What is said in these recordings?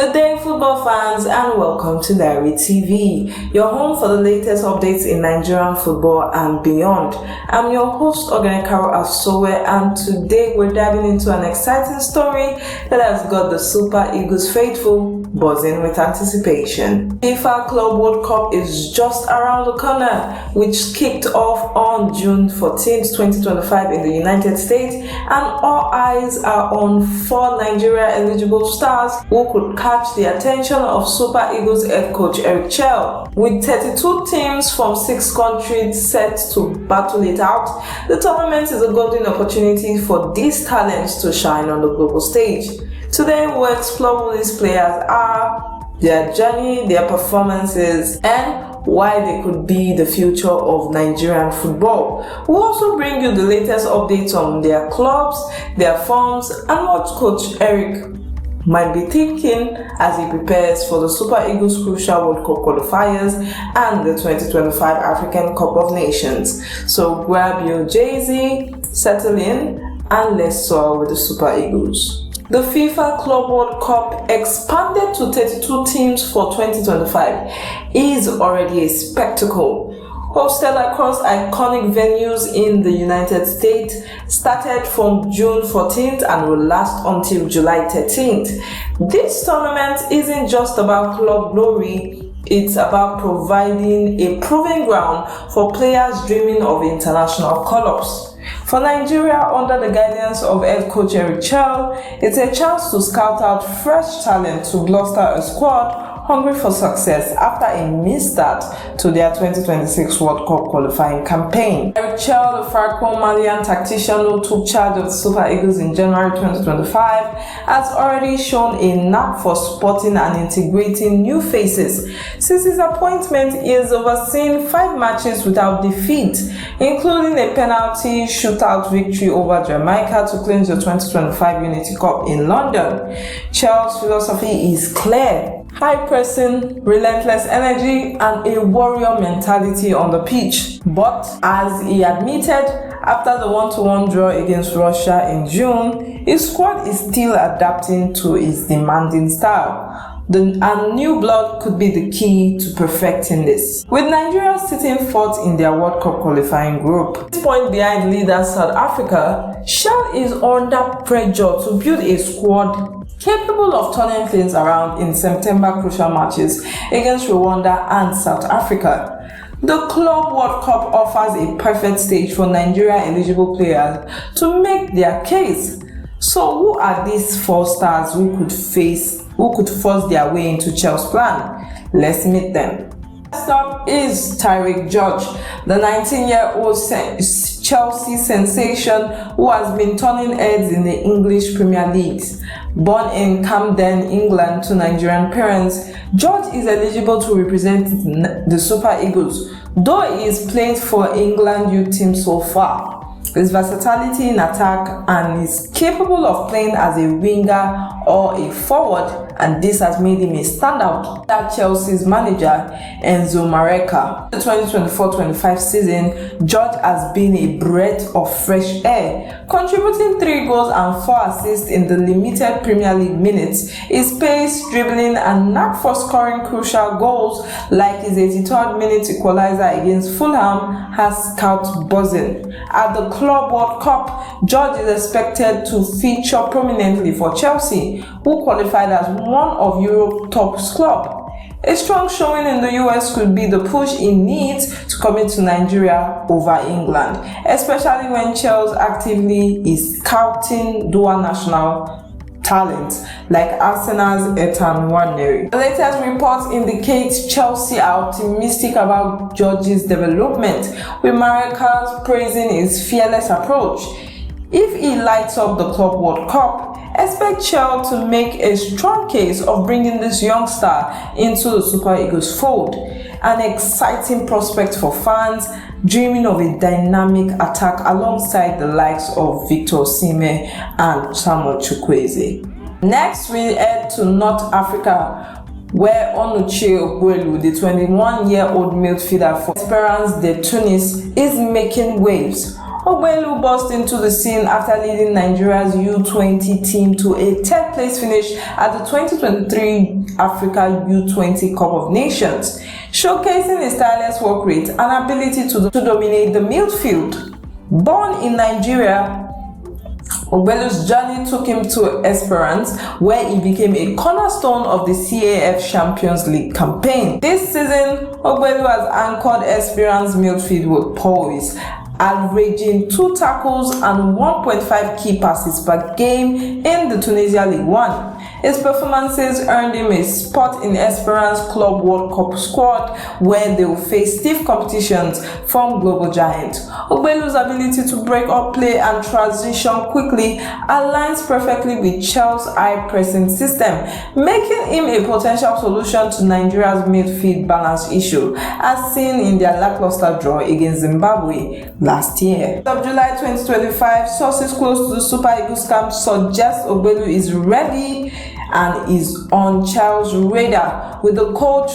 Good day, football fans, and welcome to Diary TV, your home for the latest updates in Nigerian football and beyond. I'm your host, Ogenekaro Asowe, and today we're diving into an exciting story that has got the Super Eagles faithful buzzing with anticipation. FIFA Club World Cup is just around the corner, which kicked off on June 14, 2025 in the United States, and all eyes are on 4 Nigeria-eligible stars who could catch the attention of Super Eagles head coach Eric Chelle. With 32 teams from 6 countries set to battle it out, the tournament is a golden opportunity for these talents to shine on the global stage. Today we'll explore who these players are, their journey, their performances, and why they could be the future of Nigerian football. We'll also bring you the latest updates on their clubs, their forms, and what Coach Eric might be thinking as he prepares for the Super Eagles Crucial World Cup qualifiers and the 2025 African Cup of Nations. So grab your Jay-Z, settle in, and let's soar with the Super Eagles. The FIFA Club World Cup, expanded to 32 teams for 2025, is already a spectacle. Hosted across iconic venues in the United States, started from June 14th and will last until July 13th. This tournament isn't just about club glory, it's about providing a proving ground for players dreaming of international call-ups. For Nigeria, under the guidance of head coach Eric Chelle, it's a chance to scout out fresh talent to bolster a squad hungry for success after a missed start to their 2026 World Cup qualifying campaign. Eric Chelle, the Franco-Malian tactician who took charge of the Super Eagles in January 2025, has already shown a knack for spotting and integrating new faces. Since his appointment, he has overseen 5 matches without defeat, including a penalty shootout victory over Jamaica to clinch the 2025 Unity Cup in London. Chelle's philosophy is clear: high pressing, relentless energy, and a warrior mentality on the pitch. But as he admitted after the 1-1 draw against Russia in June, his squad is still adapting to his demanding style. And new blood could be the key to perfecting this. With Nigeria sitting 4th in their World Cup qualifying group, 6 points behind leader South Africa, Chelle is under pressure to build a squad capable of turning things around in September crucial matches against Rwanda and South Africa. The Club World Cup offers a perfect stage for Nigeria-eligible players to make their case. So who are these 4 stars who could force their way into Chelse's plan? Let's meet them. First up is Tyrique George, the 19-year-old Chelsea sensation who has been turning heads in the English Premier League. Born in Camden, England to Nigerian parents, George is eligible to represent the Super Eagles, though he has played for England youth team so far. His versatility in attack and is capable of playing as a winger or a forward, and this has made him a standout. That Chelsea's manager, Enzo Maresca. The 2024-25 season, George has been a breath of fresh air, contributing 3 goals and 4 assists in the limited Premier League minutes. His pace, dribbling, and knack for scoring crucial goals, like his 83rd minute equalizer against Fulham, has scouts buzzing. At the Club World Cup, George is expected to feature prominently for Chelsea, who qualified as one of Europe's top clubs. A strong showing in the US could be the push he needs to commit to Nigeria over England, especially when Chelsea actively is scouting dual national talent like Arsenal's Ethan Nwaneri. The latest reports indicate Chelsea are optimistic about George's development, with Maresca praising his fearless approach. If he lights up the Club World Cup, expect Chelle to make a strong case of bringing this young star into the Super Eagles fold. An exciting prospect for fans dreaming of a dynamic attack alongside the likes of Victor Osimhen and Samuel Chukwueze. Next, we head to North Africa, where Onuche Ogbelu, the 21-year-old midfielder for Esperance de Tunis, is making waves. Ogbelu burst into the scene after leading Nigeria's U20 team to a third place finish at the 2023 Africa U20 Cup of Nations, showcasing his tireless work rate and ability to dominate the midfield. Born in Nigeria, Ogbelu's journey took him to Esperance, where he became a cornerstone of the CAF Champions League campaign. This season, Ogbelu has anchored Esperance midfield with poise, averaging 2 tackles and 1.5 key passes per game in the Tunisia League 1. His performances earned him a spot in Esperance Club World Cup squad, where they will face stiff competitions from global giants. Ogbelu's ability to break up play and transition quickly aligns perfectly with Chelse's high-pressing system, making him a potential solution to Nigeria's midfield balance issue, as seen in their lackluster draw against Zimbabwe last year. As of July 2025, sources close to the Super Eagles camp suggest Ogbelu is ready and is on Chelse's radar, with the coach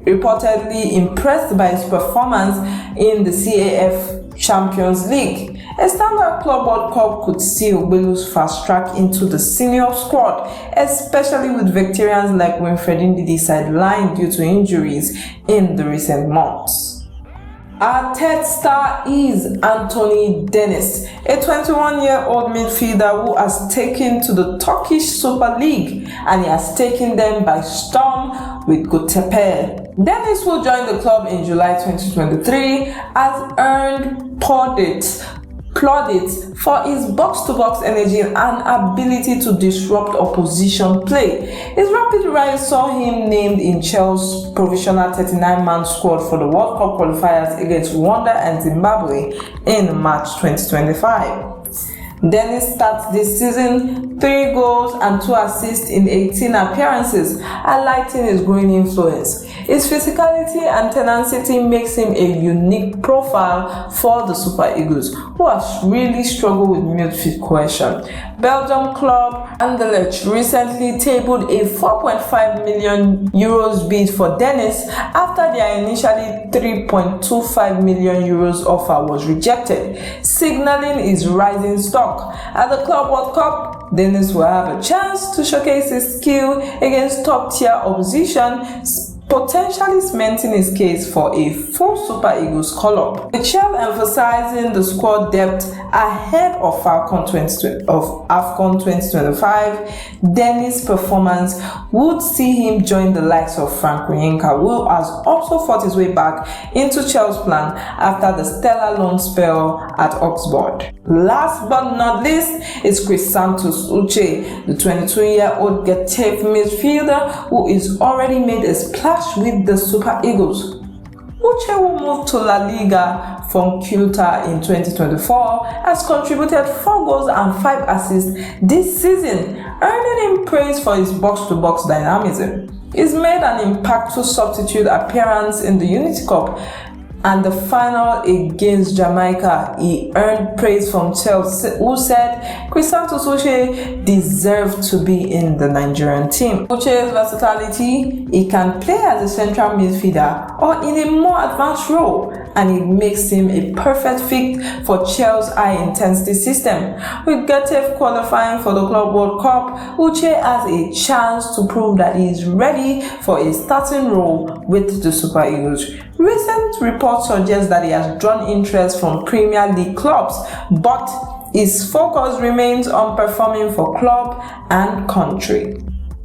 reportedly impressed by his performance in the CAF Champions League. A standard Club World Cup could see Ogbelu's fast track into the senior squad, especially with veterans like Winfred Ndidi sidelined due to injuries in the recent months. Our third star is Anthony Dennis, a 21-year-old midfielder who has taken to the Turkish Super League, and he has taken them by storm with Getafe. Dennis will join the club in July 2023, has earned plaudits for his box-to-box energy and ability to disrupt opposition play. His rapid rise saw him named in Chelsea's provisional 39-man squad for the World Cup qualifiers against Rwanda and Zimbabwe in March 2025. Dennis starts this season 3 goals and 2 assists in 18 appearances, highlighting his growing influence. His physicality and tenacity makes him a unique profile for the Super Eagles, who have really struggled with midfield cohesion. Belgium club Anderlecht recently tabled a €4.5 million bid for Dennis after their initially €3.25 million offer was rejected, signaling his rising stock. At the Club World Cup, Dennis will have a chance to showcase his skill against top-tier opposition, potentially cementing his case for a full Super Eagles call-up. With Chelle emphasizing the squad depth ahead of AFCON 2025, Dennis' performance would see him join the likes of Frank Rienka, who has also fought his way back into Chelsea's plan after the stellar loan spell at Oxford. Last but not least is Christantus Uche, the 22-year-old Getafe midfielder who is already made a splash with the Super Eagles. Uche, who moved to La Liga from Ceuta in 2024, has contributed 4 goals and 5 assists this season, earning him praise for his box-to-box dynamism. He's made an impactful substitute appearance in the Unity Cup and the final against Jamaica. He earned praise from Chelsea, who said Christantus Uche deserved to be in the Nigerian team. Uche's versatility, he can play as a central midfielder or in a more advanced role, and it makes him a perfect fit for Chelsea's high-intensity system. With Getafe qualifying for the Club World Cup, Uche has a chance to prove that he is ready for a starting role with the Super Eagles. Recent reports suggest that he has drawn interest from Premier League clubs, but his focus remains on performing for club and country.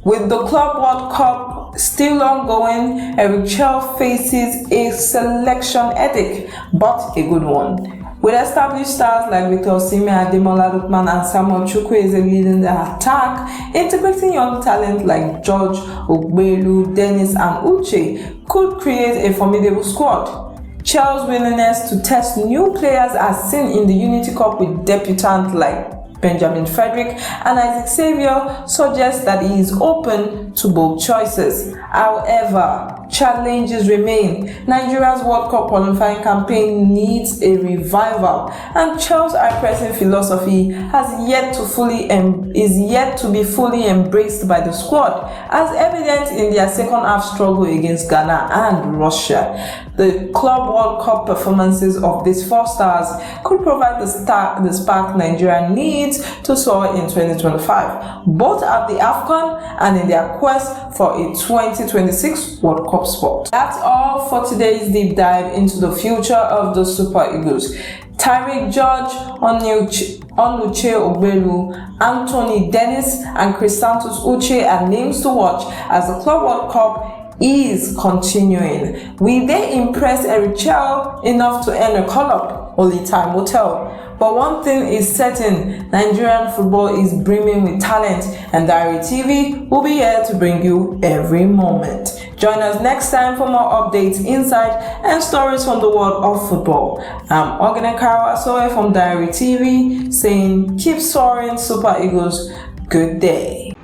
With the Club World Cup still ongoing, Eric Chelle faces a selection headache, but a good one. With established stars like Victor Osimhen, Ademola Lookman and Samuel Chukwueze leading the attack, integrating young talent like George, Ogbelu, Dennis and Uche could create a formidable squad. Chelsea's willingness to test new players as seen in the Unity Cup with debutants like Benjamin Frederick and Isaac Xavier suggests that he is open to both choices. However, challenges remain. Nigeria's World Cup qualifying campaign needs a revival, and Chelle's high-pressing philosophy is yet to be fully embraced by the squad, as evident in their second-half struggle against Ghana and Russia. The Club World Cup performances of these four stars could provide the spark Nigeria needs to soar in 2025, both at the AFCON and in their quest for a 2026 World Cup spot. That's all for today's deep dive into the future of the Super Eagles. Tyrique George, Onuche Ogbelu, Anthony Dennis, and Christantus Uche are names to watch as the Club World Cup is continuing. Will they impress Eric Chelle enough to earn a call-up? Only time will tell. But one thing is certain, Nigerian football is brimming with talent, and Diary TV will be here to bring you every moment. Join us next time for more updates, insight, and stories from the world of football. I'm Ogunekaro Asoe from Diary TV saying, keep soaring, Super Eagles. Good day.